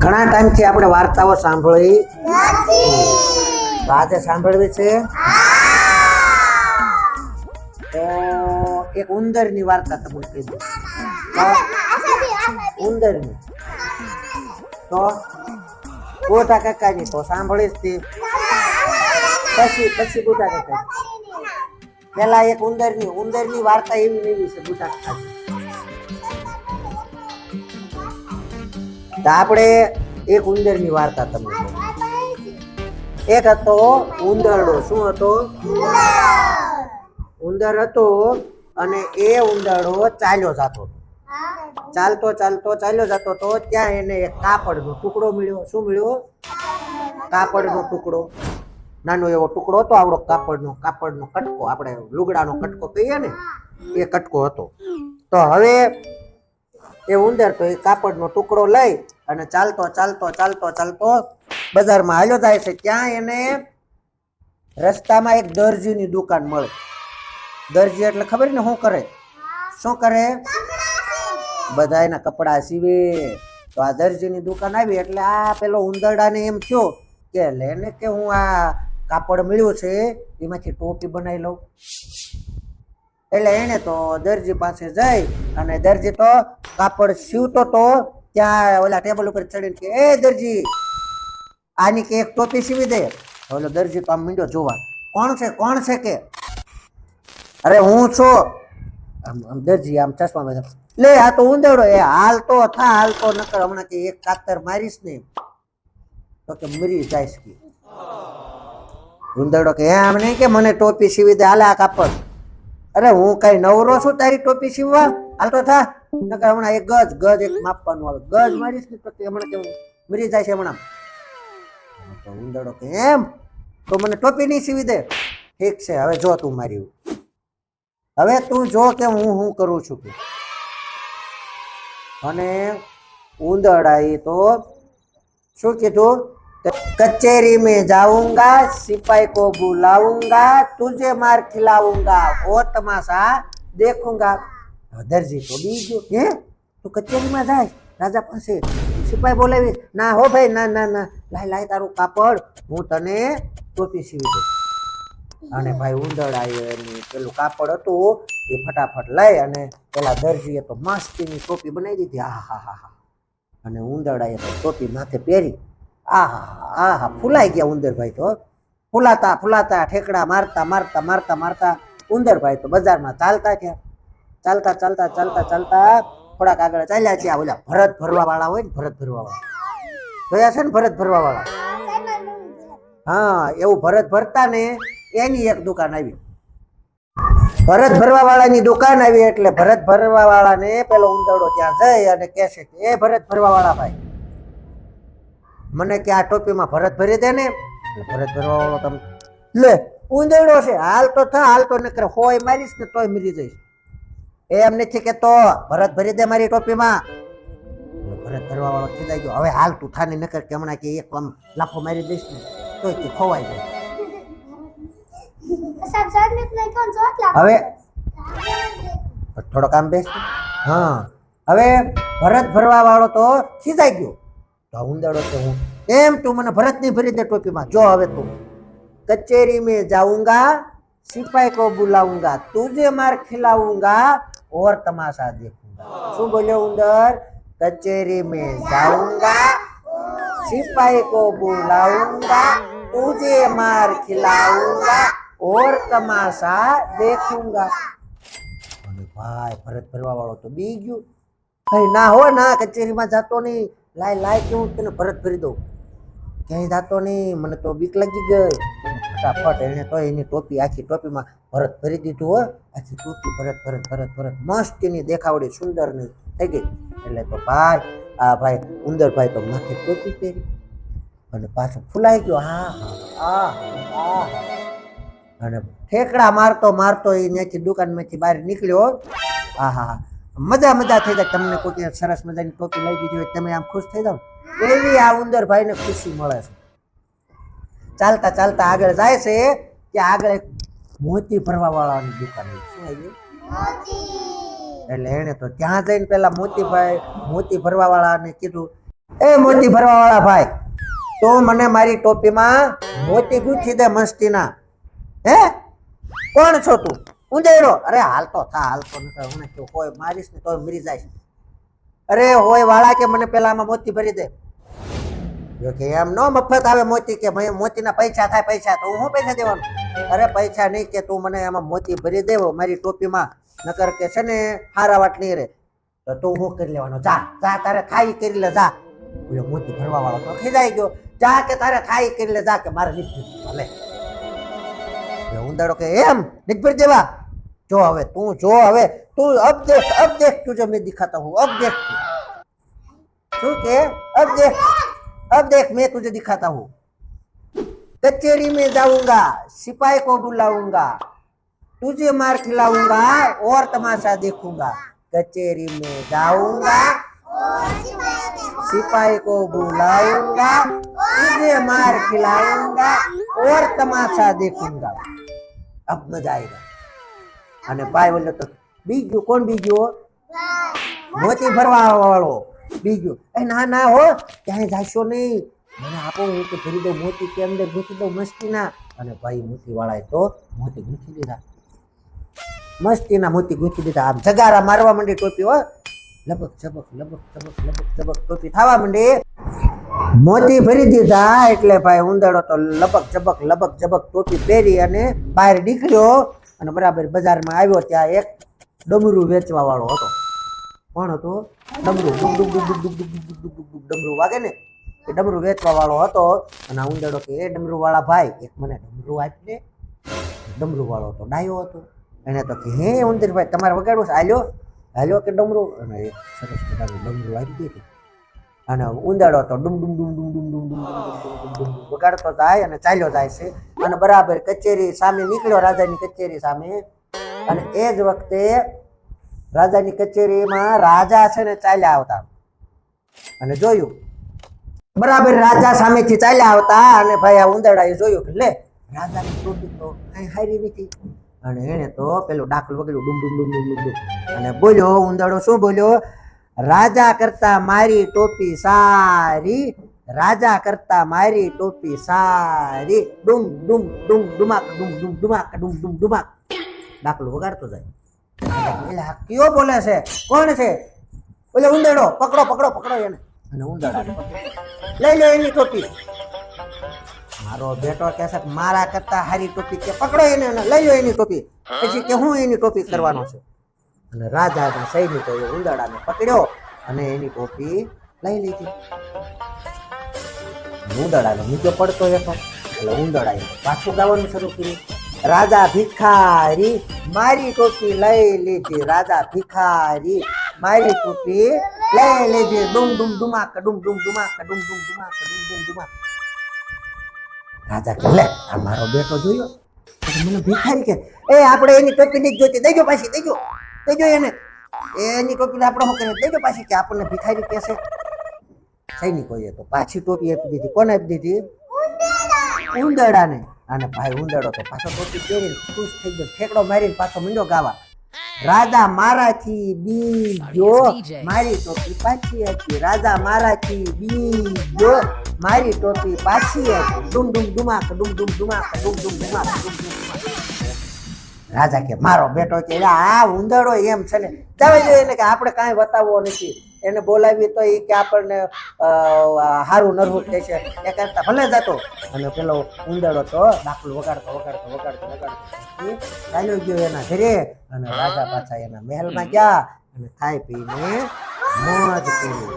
ઘણા ટાઈમથી આપણે વાર્તાઓ સાંભળી તો આજે સાંભળવી છે. તો એક ઉંદરની વાર્તા તમને કહી દઉં. ઉંદરની તો ગોટા કાકાની તો સાંભળીશ તી પછી ગોટા કાકા. પેલા એક ઉંદરની વાર્તા એવી છે ગોટા કાકા. તો આપણે એક ઉંદરની વાર્તા તમને કહું. એક હતો ઉંદરડો. શું હતો? ઉંદર હતો અને એ ઉંદરડો ચાલ્યો જતો. ચાલતો ચાલ્યો જતો તો ત્યાં એને એક કાપડનો ટુકડો મળ્યો. શું મળ્યો? કાપડનો ટુકડો. નાનો એવો ટુકડો હતો, આવડો કાપડનો કટકો, આપણે લુગડાનો કટકો કહીએ ને એ કટકો હતો. તો હવે એ ઉંદર તો એ કાપડનો ટુકડો લઈ અને ચાલતો બજારમાં હાલ્યો જાય છે. ત્યાં એને રસ્તામાં એક દરજીની દુકાન મળે. દરજી એટલે ખબર ને શું કરે? બધા એના કપડા સીવે. તો આ દરજીની દુકાન આવી એટલે આ પેલો ઉંદરડાને એમ થયો કે લેને કે હું આ કાપડ મળ્યું છે એમાંથી ટોપી બનાવી લઉં. એટલે એને તો દરજી પાસે જઈ અને દરજી તો કાપડ સીવતો તો ત્યાં ઓલા ટેબલ ઉપર ચડીને કે એ દરજી આની કે એક ટોપી સીવી દે. ઓલો દરજી તો આમ મીંડો જોવા, કોણ છે કે? અરે હું છું. આમ દરજી આમ ચશ્મા લે આ તો ઉંદરડો. એ હાલતો નકર હમણાં કે એક કાતર મારીશ ને તો કે મરી જાય કે. ઉંદરડો કે એમ નહીં કે મને ટોપી સીવી દે, હાલે આ કાપડ. અરે હું કઈ નવરો છું તારી ટોપી સીવવા? હાલતો થા નકર હમણાં એક ગજ એક માપવાનું આવે, ગજ મારીશ ને તો હમણાં કે મરી જાય છે હમણાં. તો ઉંદરડો કે એમ તો મને ટોપી નહીં સીવી દે? ઠીક છે, હવે જો તું મારી, હવે તું જો કે હું કરું છું કે. અને ઉંદરડાએ તો શું કીધું? कचेरी में जाऊंगा, सिपाही को बुलाऊंगा, तुझे मार खिलाऊंगा और तमाशा देखूंगा. दर्जी तो बीजो હે તું કચેરીમાં જાય રાજા પાસે, સિપાહી બોલાવી? ના હો ભાઈ, ના લાય તારું કાપડ, હું તને ટોપી સીવી દઉં. અને ભાઈ ઉંદરડાએ પેલું કાપડ હતું એ ફટાફટ લઈ અને પેલા દરજીએ તો મસ્તીની ટોપી બનાવી દીધી. આહા. અને ઉંદરડાએ તો ટોપી માથે પહેરી. આહા ફૂલાઈ ગયા ઉંદરભાઈ તો. ફૂલાતા ઠેકડા મારતા ઉંદરભાઈ તો બજારમાં ચાલતા ગયા. ચાલતા થોડાક આગળ ચાલ્યા છે. ઓલા ભરત ભરવા વાળા હોય ને, ભરત ભરવા વાળા જોયા છે ને? ભરત ભરવા વાળા, હા, એવું ભરત ભરતા ને એની એક દુકાન આવી. ભરત ભરવા વાળાની દુકાન આવી એટલે ભરત ભરવા વાળાને પેલો ઉંદરડો ત્યાં જઈ અને કહે છે કે એ ભરત ભરવા વાળા ભાઈ, મને કે આ ટોપીમાં ભરત ભરી દે ને. ભરત ભરવા વાળો તમે લે ઉંદરડો છે, હાલતો નકર હોય મારીશ ને તોય મરી જઈશ. એમ નથી કે તો ભરત ભરી દે મારી ટોપીમાં. ભરત ભરવા વાળો ખીજાઈ ગયો, હવે હાલ તું થાને નકર કે હમણાં કે એક આમ લાફો મારી દઈશ ને તોય તું ખોવાઈ જાય. હવે થોડો કામ બેસ. હા, હવે ભરત ભરવા વાળો તો ખીજાઈ ગયો. તો ઉંદરડો કે હું એમ તું મને ભરત નહીં ભરી દે ટોપીમાં? જો હવે તું कचेरी में जाऊंगा, सिपाही को बुलाऊंगा, तुझे मार खिलाऊंगा और तमाशा देखूंगा. શું બોલ્યો ઉંદર? कचेरी में जाऊंगा, सिपाही को बुलाऊंगा, तुझे मार खिलाऊंगा और तमाशा देखूंगा. અને ભાઈ ભરત ભરવા વાળો તો બી ગયો. ભાઈ ના હો ના, કચેરીમાં જાતો નહીં, લાય કે હું તને ભરત ભરી દઉં. ક્યાંય જાતો નહીં, મને તો બીક લાગી ગઈ. ફટાફટ એને તો એની ટોપી, આખી ટોપીમાં ભરત ભરી દીધું હો. આખી ટોપી ભરત મસ્તીની દેખાવડી સુંદરની થઈ ગઈ. એટલે તો ભાઈ આ ભાઈ ઉંદરભાઈ તો માથે ટોપી પહેરી અને પાછો ફૂલાઈ ગયો. હા અને ઠેકડા મારતો એ ત્યાંથી દુકાનમાંથી બહાર નીકળ્યો. હા મજા થઈ જાય. તમને કોઈ સરસ મજાની ટોપી લઈ દીધી હોય તમે આમ ખુશ થઈ જાવ, એવી આ ઉંદરભાઈને ખુશી મળે છે. ચાલતા આગળ જાય છે કે આગળ એક મોતી ભરવા વાળાની દુકાન આવી. એટલે એને તો ત્યાં જઈને પેલા મોતી ભરવા વાળાને કીધું એ મોતી ભરવા વાળા ભાઈ, તું મને મારી ટોપીમાં મોતી ગૂંથી દે મસ્તીના. હે કોણ છો તું? ઉંદેડો? અરે હાલતો થા, હાલતો નકર હું કે હોય મારીશ ને તોય મરી જાય. અરે હોય વાળા કે મને પેલા આમાં મોતી ભરી દે. જો કે એમ નો મફત આવે મોતી, કે ભાઈ મોતીના પૈસા થાય પૈસા, તો હું પૈસા દેવાનું? અરે પૈસા નહીં, કે તું મને આમાં મોતી ભરી દેવો મારી ટોપીમાં, નકર કે છે ને હારા વાટ નહીં રે. તો તું હું કરી લેવાનો? જા જા, તારે થાય કરી લે જા. બોલો મોતી ભરવા વાળો તો ખીજાઈ ગયો. જા કે તારે થાય કરી લે જા, કે મારે નથી ભલે. ઉંદાડો કે એમ નથી ભરી દેવા? જો હવે તું જો, હવે તું अब देख तुझे मैं दिखाता हूँ, अब देख. શું કે अब देख मैं तुझे दिखाता हूँ. कचेरी में जाऊंगा, सिपाही को बुलाऊंगा, तुझे मार खिलाऊंगा और तमाशा देखूंगा. कचेरी में जाऊंगा, सिपाही को बुलाऊंगा, तुझे मार खिलाऊंगा और तमाशा देखूंगा. अब मजा आएगा. અને ભાઈ બોલ્યો તો બીજું કોણ? બીજું મોતી ભરવા વાળો બીજું. એ ના ના હો, ક્યાંય જાશો નહીં, મને આપો, હું તો ભરી દઉં મોતી, કે અંદર ગૂંથી દઉં મસ્તીના. અને ભાઈ મોતી વાળાએ તો મોતી ગૂંથી દીધા, મસ્તીના મોતી ગૂંથી દીધા. આમ જગારા મારવા માંડી ટોપી, હો લબક ઝબક લબક ઝબક લબક ઝબક ટોપી થવા માંડી. મોતી ભરી દીધા એટલે ભાઈ ઉંદરડો તો લબક ઝબક ટોપી પહેરી અને બહાર નીકળ્યો. અને બરાબર બજારમાં આવ્યો, ત્યાં એક ડમરું વેચવા વાળો હતો. કોણ હતો? ડમરું. ડમરું વાગે ને, એ ડમરું વેચવા વાળો હતો. અને આ ઉંદરડો કે એ ડમરું વાળા ભાઈ, એક મને ડમરું આપી દે. ડમરું વાળો તો ડાયો હતો. એને તો કે હે ઉંદરભાઈ તમારે વગાડવું છે? હાલ્યો કે ડમરું. અને એક સરસ મજાનું ડમરું આપી દીધું. અને ઉંદરડો તો ડુમ ડુમ ડુમ ડુમ ડુમ ડુમ ડુમ ડુમ વગાડતો જાય અને ચાલ્યો જાય છે. અને બરાબર કચેરી સામે નીકળ્યો, રાજાની કચેરી સામે. અને એ જ વખતે રાજાની કચેરીમાં રાજા છે ને ચાલ્યા આવતા. અને જોયું બરાબર રાજા સામેથી ચાલ્યા આવતા. અને ભાઈ આ ઉંદરડાએ જોયું કે લે રાજાની ટોપી તો કઈ હારી નથી. અને એને તો પેલું ડાકલું વગેરે ડુમ ડુમ ડુમ ડુમ ડુમ. અને બોલ્યો ઉંદરડો, શું બોલ્યો? રાજા કરતા મારી ટોપી સારી, રાજા કરતા મારી ટોપી સારી. ડુમ ડુમ ડુમ ડુમાક ડુમ ડુમ ડુમાક ડુમ ડુમ ડુમાક. ડાકલું વગાડતો જાય. એટલે આ કયો બોલે છે? કોણ છે? બોલે ઉંદરડો. પકડો એને. અને ઉંદરડા લઈ લો એની ટોપી. મારો બેટો કહે છે મારા કરતા હારી ટોપી, કે પકડો એને અને લઈ લો એની ટોપી. પછી કે હું એની ટોપી કરવાનો છે. અને રાજા સૈનિકોએ ઉંદરડાને પકડ્યો અને એની ટોપી લઈ લીધી. ઉંદરડાને નીચે પડતો હતો એટલે ઉંદરડાએ પાછું ગાવાનું શરૂ કર્યું. રાજા ભિખારી મારી ટોપી લઈ લીધી, રાજા ભિખારી મારી ટોપી લઈ લીધી. ડુમ ડુમ ડુમાક ડુમ ડુમ ડુમાક ડુમ ડુમ ડુમાક ડુમ ડુમ ડુમાક. રાજા કે લે આ મારો બેટો જોયો, મને ભિખારી કે એ આપણે એની ટોપી નથી જોતી, દેજો પાછી, દેજો એને. એની ટોપી આપણે શું કરે? દેજો પાછી, કે આપણને ભિખારી કહેશે. સૈનિકોએ તો પાછી ટોપી આપી દીધી. કોને આપી દીધી? ઉંદરડાને. અને ભાઈ ઉંદરડો તો પાછો ટોપી પહેરીને ખુશ થઈ ગયો, ઠેકડો મારીને પાછો મંડ્યો ગાવા. રાજા મારાથી બીજો, મારી ટોપી પાછી હતી. રાજા મારાથી બીજો, મારી ટોપી પાછી હતી. ડુમ ડુમ ડુમાક ડુમ ડુમ ડુમાક ડુમ ડુમ ડુમાક ડુમ ડુમ ડુમાક. રાજા કે મારો બેટો કે આ ઉંદરડો એમ છે ને જવા જોઈએ ને, કે આપણે કાંઈ બતાવવો નથી. એને બોલાવી તો એ કે આપણને હારું નરવું થાય છે, એ કરતા ભલે જતો. અને પેલો ઉંદરડો તો ડાકલું વગાડતો ચાલ્યો ગયો એના ઘરે. અને રાજા પાછા એના મહેલમાં ગયા અને ખાઈ પીને મોજ કરી.